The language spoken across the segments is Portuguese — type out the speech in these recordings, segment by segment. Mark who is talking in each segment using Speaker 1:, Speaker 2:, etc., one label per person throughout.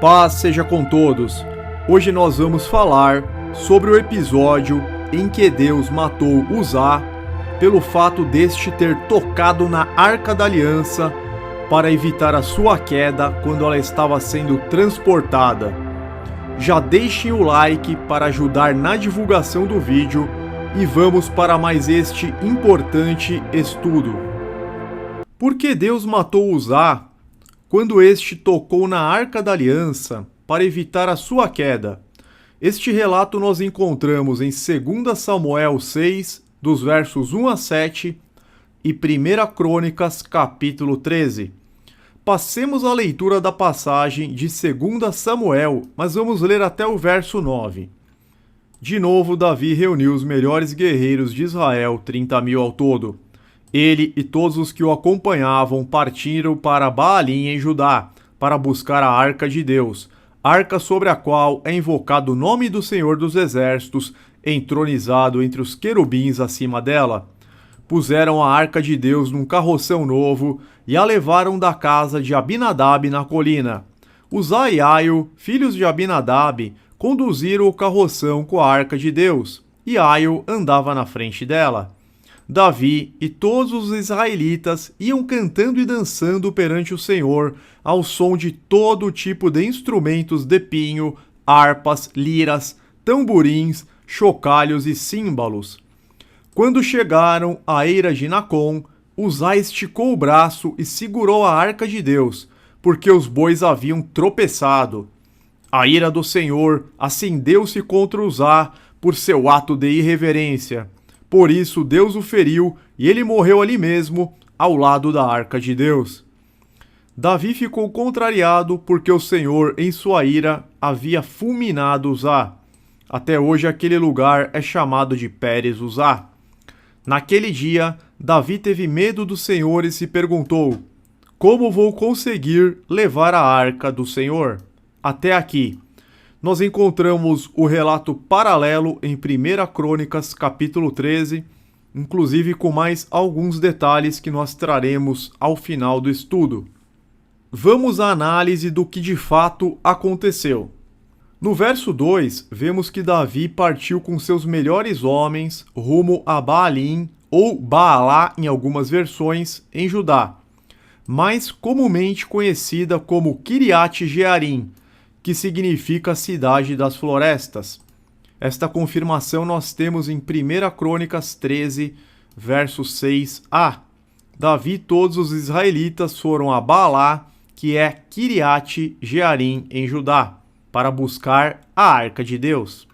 Speaker 1: Paz seja com todos. Hoje nós vamos falar sobre o episódio em que Deus matou Uzá pelo fato deste ter tocado na Arca da Aliança para evitar a sua queda quando ela estava sendo transportada. Já deixem o like para ajudar na divulgação do vídeo e vamos para mais este importante estudo. Por que Deus matou Uzá quando este tocou na Arca da Aliança para evitar a sua queda? Este relato nós encontramos em 2 Samuel 6, dos versos 1 a 7 e 1 Crônicas, capítulo 13. Passemos a leitura da passagem de 2 Samuel, mas vamos ler até o verso 9. De novo, Davi reuniu os melhores guerreiros de Israel, 30.000 ao todo. Ele e todos os que o acompanhavam partiram para Baalim em Judá, para buscar a Arca de Deus, arca sobre a qual é invocado o nome do Senhor dos Exércitos, entronizado entre os querubins acima dela. Puseram a Arca de Deus num carroção novo e a levaram da casa de Abinadab na colina. Uzá e Aio, filhos de Abinadab, conduziram o carroção com a Arca de Deus, e Aio andava na frente dela. Davi e todos os israelitas iam cantando e dançando perante o Senhor, ao som de todo tipo de instrumentos de pinho, harpas, liras, tamborins, chocalhos e símbolos. Quando chegaram à eira de Nacon, Uzá esticou o braço e segurou a Arca de Deus, porque os bois haviam tropeçado. A ira do Senhor acendeu-se contra Uzá por seu ato de irreverência. Por isso Deus o feriu e ele morreu ali mesmo, ao lado da Arca de Deus. Davi ficou contrariado porque o Senhor, em sua ira, havia fulminado Uzá. Até hoje aquele lugar é chamado de Pérez Uzá. Naquele dia, Davi teve medo do Senhor e se perguntou: como vou conseguir levar a Arca do Senhor? Até aqui. Nós encontramos o relato paralelo em 1 Crônicas, capítulo 13, inclusive com mais alguns detalhes que nós traremos ao final do estudo. Vamos à análise do que de fato aconteceu. No verso 2, vemos que Davi partiu com seus melhores homens rumo a Baalim, ou Baalá em algumas versões, em Judá, mais comumente conhecida como Kiriat Jearim, que significa cidade das florestas. Esta confirmação nós temos em 1 Crônicas 13, verso 6a. Davi e todos os israelitas foram a Baalá, que é Kiriat Jearim em Judá, para buscar a Arca de Deus.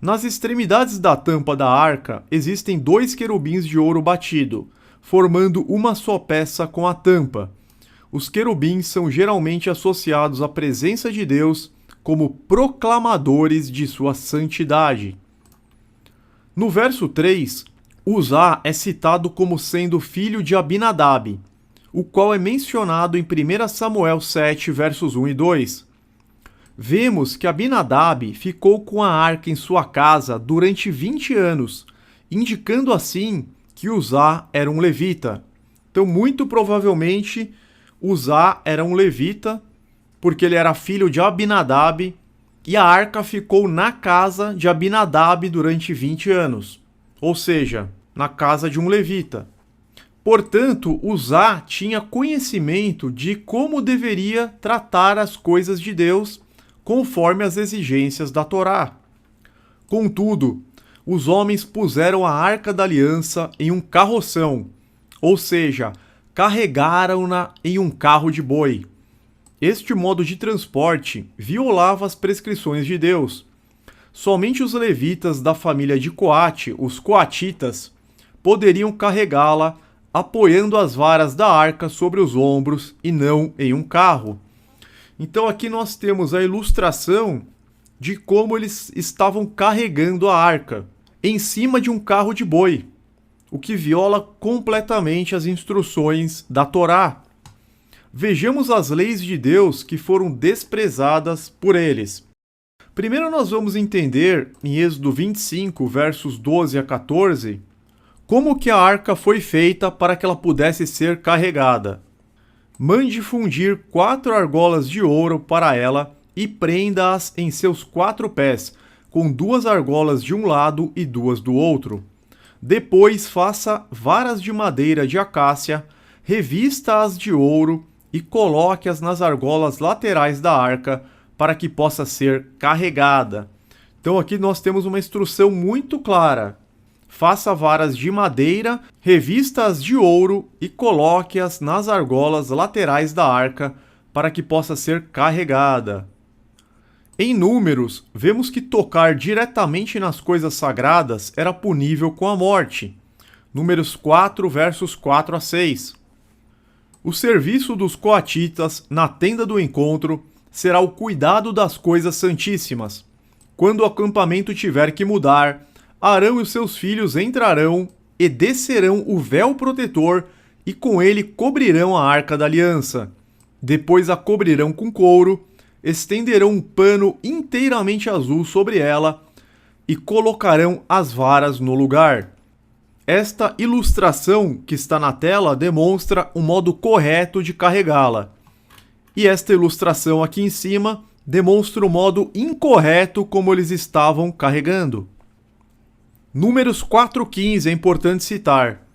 Speaker 1: Nas extremidades da tampa da arca existem 2 querubins de ouro batido, formando uma só peça com a tampa. Os querubins são geralmente associados à presença de Deus como proclamadores de sua santidade. No verso 3, Uzá é citado como sendo filho de Abinadab, o qual é mencionado em 1 Samuel 7, versos 1 e 2. Vemos que Abinadab ficou com a arca em sua casa durante 20 anos, indicando assim que Uzá era um levita. Então, muito provavelmente, Uzá era um levita, porque ele era filho de Abinadab, e a arca ficou na casa de Abinadab durante 20 anos, ou seja, na casa de um levita. Portanto, Uzá tinha conhecimento de como deveria tratar as coisas de Deus conforme as exigências da Torá. Contudo, os homens puseram a Arca da Aliança em um carroção, ou seja, carregaram-na em um carro de boi. Este modo de transporte violava as prescrições de Deus. Somente os levitas da família de Coate, os coatitas, poderiam carregá-la apoiando as varas da arca sobre os ombros e não em um carro. Então aqui nós temos a ilustração de como eles estavam carregando a arca em cima de um carro de boi, o que viola completamente as instruções da Torá. Vejamos as leis de Deus que foram desprezadas por eles. Primeiro nós vamos entender, em Êxodo 25, versos 12 a 14, como que a arca foi feita para que ela pudesse ser carregada. Mande fundir 4 argolas de ouro para ela e prenda-as em seus 4 pés, com 2 argolas de um lado e 2 do outro. Depois faça varas de madeira de acácia, revista-as de ouro e coloque-as nas argolas laterais da arca para que possa ser carregada. Então aqui nós temos uma instrução muito clara. Faça varas de madeira, revista-as de ouro e coloque-as nas argolas laterais da arca para que possa ser carregada. Em Números, vemos que tocar diretamente nas coisas sagradas era punível com a morte. Números 4, versos 4 a 6. O serviço dos coatitas na tenda do encontro será o cuidado das coisas santíssimas. Quando o acampamento tiver que mudar, Arão e os seus filhos entrarão e descerão o véu protetor e com ele cobrirão a arca da aliança. Depois a cobrirão com couro, estenderão um pano inteiramente azul sobre ela e colocarão as varas no lugar. Esta ilustração que está na tela demonstra o modo correto de carregá-la. E esta ilustração aqui em cima demonstra o modo incorreto como eles estavam carregando. Números 4,15 é importante citar.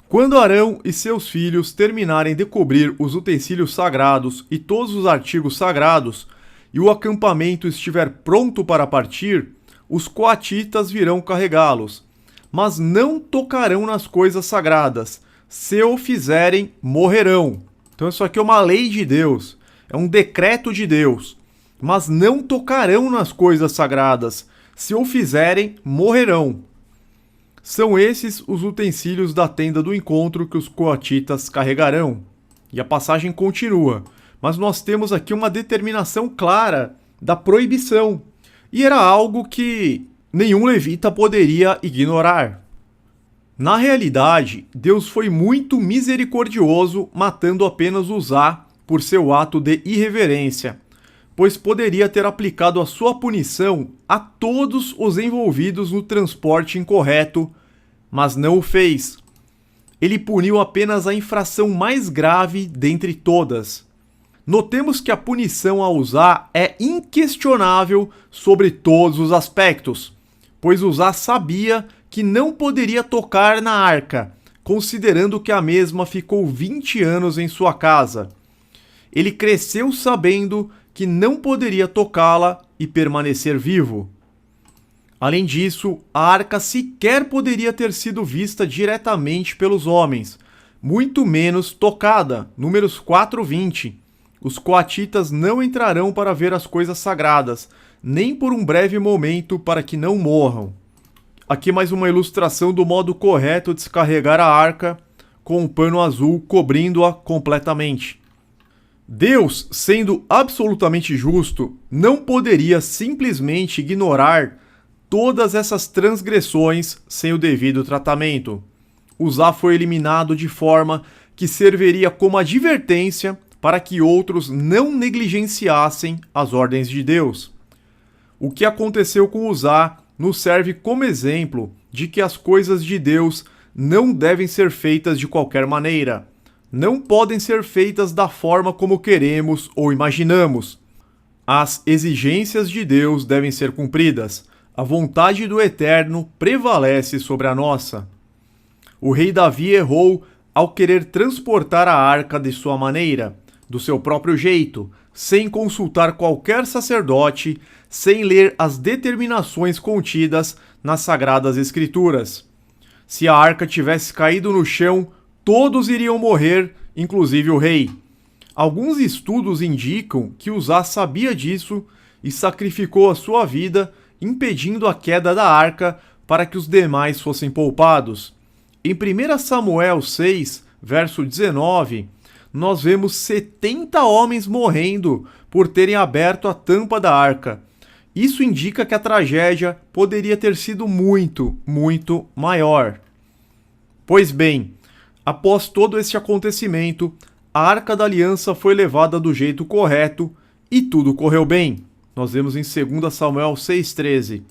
Speaker 1: Quando Arão e seus filhos terminarem de cobrir os utensílios sagrados e todos os artigos sagrados, e o acampamento estiver pronto para partir, os coatitas virão carregá-los, mas não tocarão nas coisas sagradas. Se o fizerem, morrerão. Então isso aqui é uma lei de Deus, é um decreto de Deus. Mas não tocarão nas coisas sagradas. Se o fizerem, morrerão. São esses os utensílios da tenda do encontro que os coatitas carregarão. E a passagem continua. Mas nós temos aqui uma determinação clara da proibição. E era algo que nenhum levita poderia ignorar. Na realidade, Deus foi muito misericordioso, matando apenas Uzá por seu ato de irreverência, pois poderia ter aplicado a sua punição a todos os envolvidos no transporte incorreto, mas não o fez. Ele puniu apenas a infração mais grave dentre todas. Notemos que a punição a Uzá é inquestionável sobre todos os aspectos, pois Uzá sabia que não poderia tocar na arca, considerando que a mesma ficou 20 anos em sua casa. Ele cresceu sabendo que não poderia tocá-la e permanecer vivo. Além disso, a arca sequer poderia ter sido vista diretamente pelos homens, muito menos tocada. Números 4:20. Os coatitas não entrarão para ver as coisas sagradas, nem por um breve momento, para que não morram. Aqui mais uma ilustração do modo correto de se carregar a arca, com um pano azul cobrindo-a completamente. Deus, sendo absolutamente justo, não poderia simplesmente ignorar todas essas transgressões sem o devido tratamento. Uzá foi eliminado de forma que serviria como advertência para que outros não negligenciassem as ordens de Deus. O que aconteceu com Uzá nos serve como exemplo de que as coisas de Deus não devem ser feitas de qualquer maneira. Não podem ser feitas da forma como queremos ou imaginamos. As exigências de Deus devem ser cumpridas. A vontade do Eterno prevalece sobre a nossa. O rei Davi errou ao querer transportar a arca de sua maneira, do seu próprio jeito, sem consultar qualquer sacerdote, sem ler as determinações contidas nas Sagradas Escrituras. Se a arca tivesse caído no chão, todos iriam morrer, inclusive o rei. Alguns estudos indicam que Uzá sabia disso e sacrificou a sua vida, impedindo a queda da arca para que os demais fossem poupados. Em 1 Samuel 6, verso 19, nós vemos 70 homens morrendo por terem aberto a tampa da arca. Isso indica que a tragédia poderia ter sido muito, muito maior. Pois bem, após todo esse acontecimento, a Arca da Aliança foi levada do jeito correto e tudo correu bem. Nós vemos em 2 Samuel 6,13.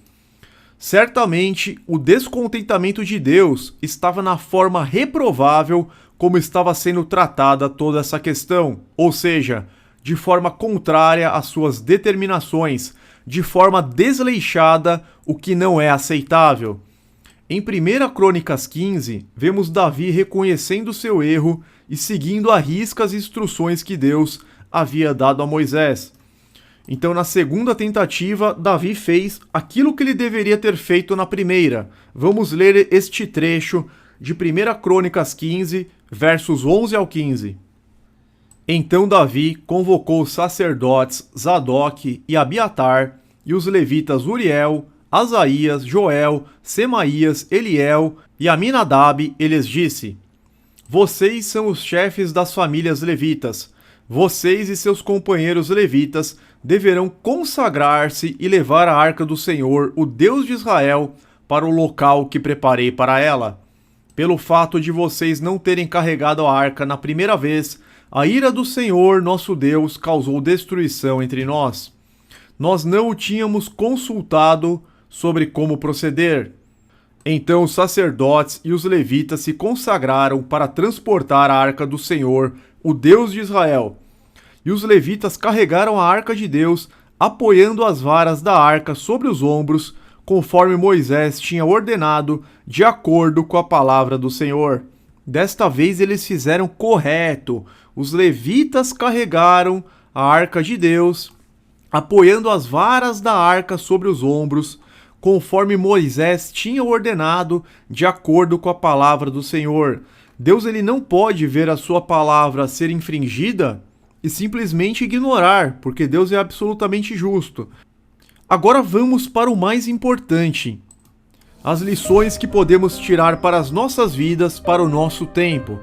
Speaker 1: Certamente, o descontentamento de Deus estava na forma reprovável como estava sendo tratada toda essa questão, ou seja, de forma contrária às suas determinações, de forma desleixada, o que não é aceitável. Em 1 Crônicas 15, vemos Davi reconhecendo seu erro e seguindo à risca as instruções que Deus havia dado a Moisés. Então, na segunda tentativa, Davi fez aquilo que ele deveria ter feito na primeira. Vamos ler este trecho de 1 Crônicas 15, versos 11 ao 15. Então Davi convocou os sacerdotes Zadok e Abiatar e os levitas Uriel, Asaías, Joel, Semaías, Eliel e Aminadab, e lhes disse: Vocês são os chefes das famílias levitas. Vocês e seus companheiros levitas deverão consagrar-se e levar a arca do Senhor, o Deus de Israel, para o local que preparei para ela. Pelo fato de vocês não terem carregado a arca na primeira vez, a ira do Senhor, nosso Deus, causou destruição entre nós. Nós não o tínhamos consultado sobre como proceder. Então os sacerdotes e os levitas se consagraram para transportar a arca do Senhor, o Deus de Israel. E os levitas carregaram a arca de Deus, apoiando as varas da arca sobre os ombros, conforme Moisés tinha ordenado, de acordo com a palavra do Senhor. Desta vez eles fizeram correto. Os levitas carregaram a arca de Deus, apoiando as varas da arca sobre os ombros, conforme Moisés tinha ordenado, de acordo com a palavra do Senhor. Deus ele não pode ver a sua palavra ser infringida e simplesmente ignorar, porque Deus é absolutamente justo. Agora vamos para o mais importante. As lições que podemos tirar para as nossas vidas, para o nosso tempo.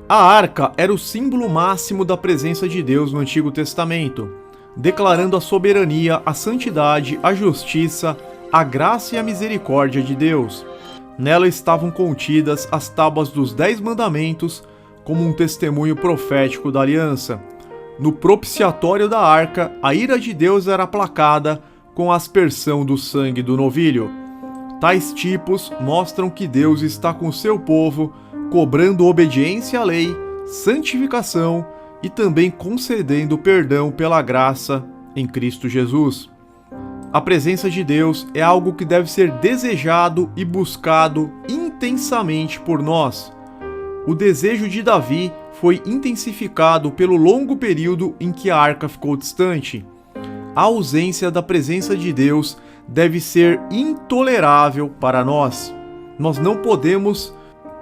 Speaker 1: A arca era o símbolo máximo da presença de Deus no Antigo Testamento, declarando a soberania, a santidade, a justiça, a graça e a misericórdia de Deus. Nela estavam contidas as tábuas dos 10 mandamentos, como um testemunho profético da aliança. No propiciatório da arca, a ira de Deus era aplacada com a aspersão do sangue do novilho. Tais tipos mostram que Deus está com seu povo, cobrando obediência à lei, santificação e também concedendo perdão pela graça em Cristo Jesus. A presença de Deus é algo que deve ser desejado e buscado intensamente por nós. O desejo de Davi foi intensificado pelo longo período em que a arca ficou distante. A ausência da presença de Deus deve ser intolerável para nós. Nós não podemos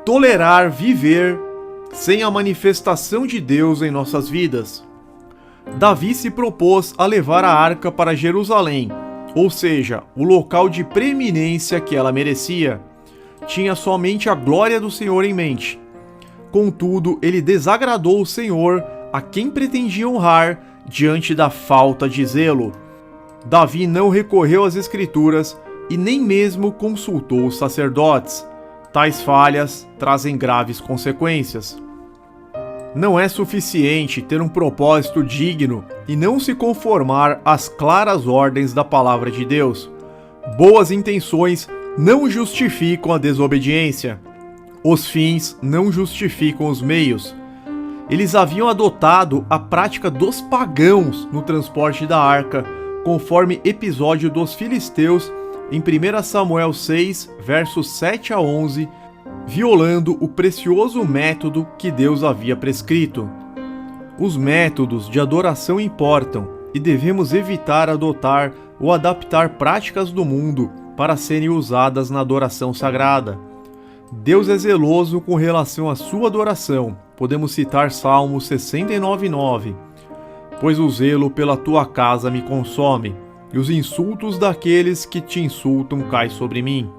Speaker 1: tolerar viver sem a manifestação de Deus em nossas vidas. Davi se propôs a levar a arca para Jerusalém, ou seja, o local de preeminência que ela merecia. Tinha somente a glória do Senhor em mente. Contudo, ele desagradou o Senhor, a quem pretendia honrar, diante da falta de zelo. Davi não recorreu às Escrituras e nem mesmo consultou os sacerdotes. Tais falhas trazem graves consequências. Não é suficiente ter um propósito digno e não se conformar às claras ordens da palavra de Deus. Boas intenções não justificam a desobediência. Os fins não justificam os meios. Eles haviam adotado a prática dos pagãos no transporte da arca, conforme episódio dos filisteus em 1 Samuel 6, versos 7 a 11, violando o precioso método que Deus havia prescrito. Os métodos de adoração importam e devemos evitar adotar ou adaptar práticas do mundo para serem usadas na adoração sagrada. Deus é zeloso com relação à sua adoração. Podemos citar Salmo 69:9. Pois o zelo pela tua casa me consome, e os insultos daqueles que te insultam caem sobre mim.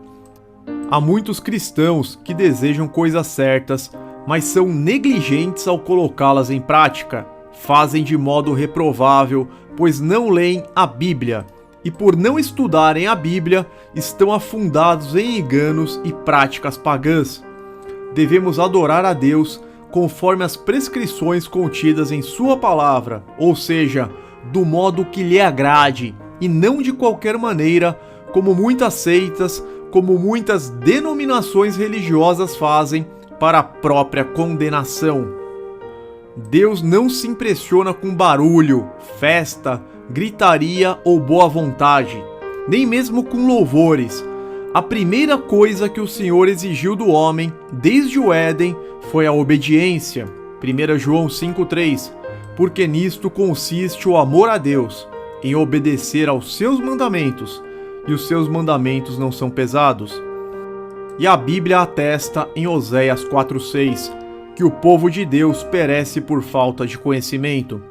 Speaker 1: Há muitos cristãos que desejam coisas certas, mas são negligentes ao colocá-las em prática. Fazem de modo reprovável, pois não leem a Bíblia, e por não estudarem a Bíblia, estão afundados em enganos e práticas pagãs. Devemos adorar a Deus conforme as prescrições contidas em sua palavra, ou seja, do modo que lhe agrade, e não de qualquer maneira, como muitas seitas, como muitas denominações religiosas fazem, para a própria condenação. Deus não se impressiona com barulho, festa, gritaria ou boa vontade, nem mesmo com louvores. A primeira coisa que o Senhor exigiu do homem, desde o Éden, foi a obediência. 1 João 5,3. Porque nisto consiste o amor a Deus, em obedecer aos seus mandamentos, e os seus mandamentos não são pesados. E a Bíblia atesta em Oséias 4,6, que o povo de Deus perece por falta de conhecimento.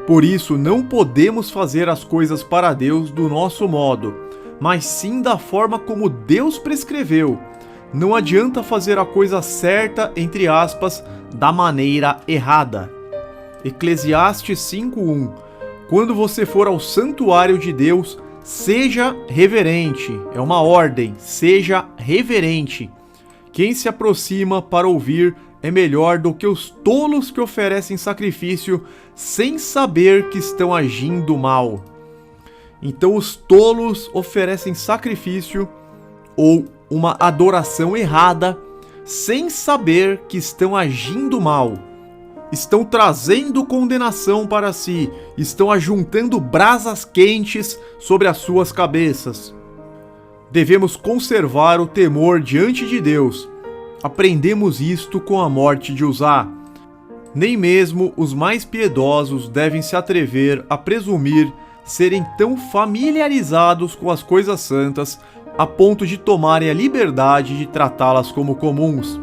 Speaker 1: Por isso não podemos fazer as coisas para Deus do nosso modo, mas sim da forma como Deus prescreveu. Não adianta fazer a coisa certa, entre aspas, da maneira errada. Eclesiastes 5:1. Quando você for ao santuário de Deus, seja reverente. É uma ordem, seja reverente. Quem se aproxima para ouvir é melhor do que os tolos que oferecem sacrifício sem saber que estão agindo mal. Então os tolos oferecem sacrifício ou uma adoração errada sem saber que estão agindo mal. Estão trazendo condenação para si, estão ajuntando brasas quentes sobre as suas cabeças. Devemos conservar o temor diante de Deus. Aprendemos isto com a morte de Uzá. Nem mesmo os mais piedosos devem se atrever a presumir serem tão familiarizados com as coisas santas a ponto de tomarem a liberdade de tratá-las como comuns.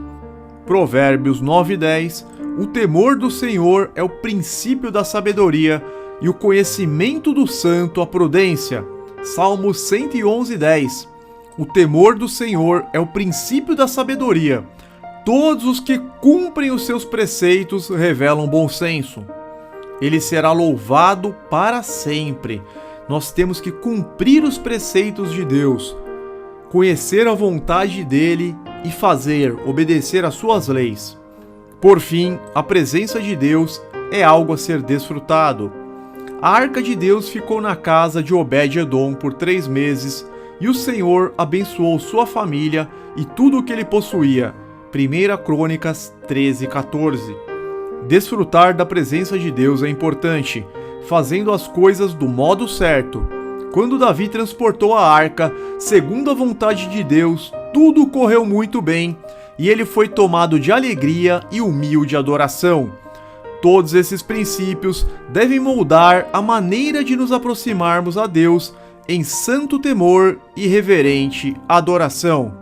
Speaker 1: Provérbios 9:10. O temor do Senhor é o princípio da sabedoria e o conhecimento do santo a prudência. Salmos 111:10. O temor do Senhor é o princípio da sabedoria. Todos os que cumprem os seus preceitos revelam bom senso. Ele será louvado para sempre. Nós temos que cumprir os preceitos de Deus, conhecer a vontade dele e obedecer às suas leis. Por fim, a presença de Deus é algo a ser desfrutado. A arca de Deus ficou na casa de Obed-Edom por 3 meses, e o Senhor abençoou sua família e tudo o que ele possuía. 1 Crônicas 13:14. Desfrutar da presença de Deus é importante, fazendo as coisas do modo certo. Quando Davi transportou a arca, segundo a vontade de Deus, tudo correu muito bem, e ele foi tomado de alegria e humilde adoração. Todos esses princípios devem moldar a maneira de nos aproximarmos a Deus em santo temor e reverente adoração.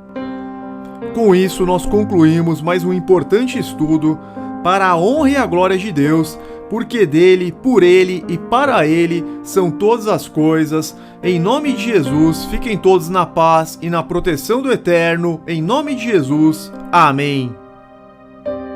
Speaker 1: Com isso, nós concluímos mais um importante estudo para a honra e a glória de Deus, porque dele, por ele e para ele são todas as coisas. Em nome de Jesus, fiquem todos na paz e na proteção do Eterno. Em nome de Jesus, amém.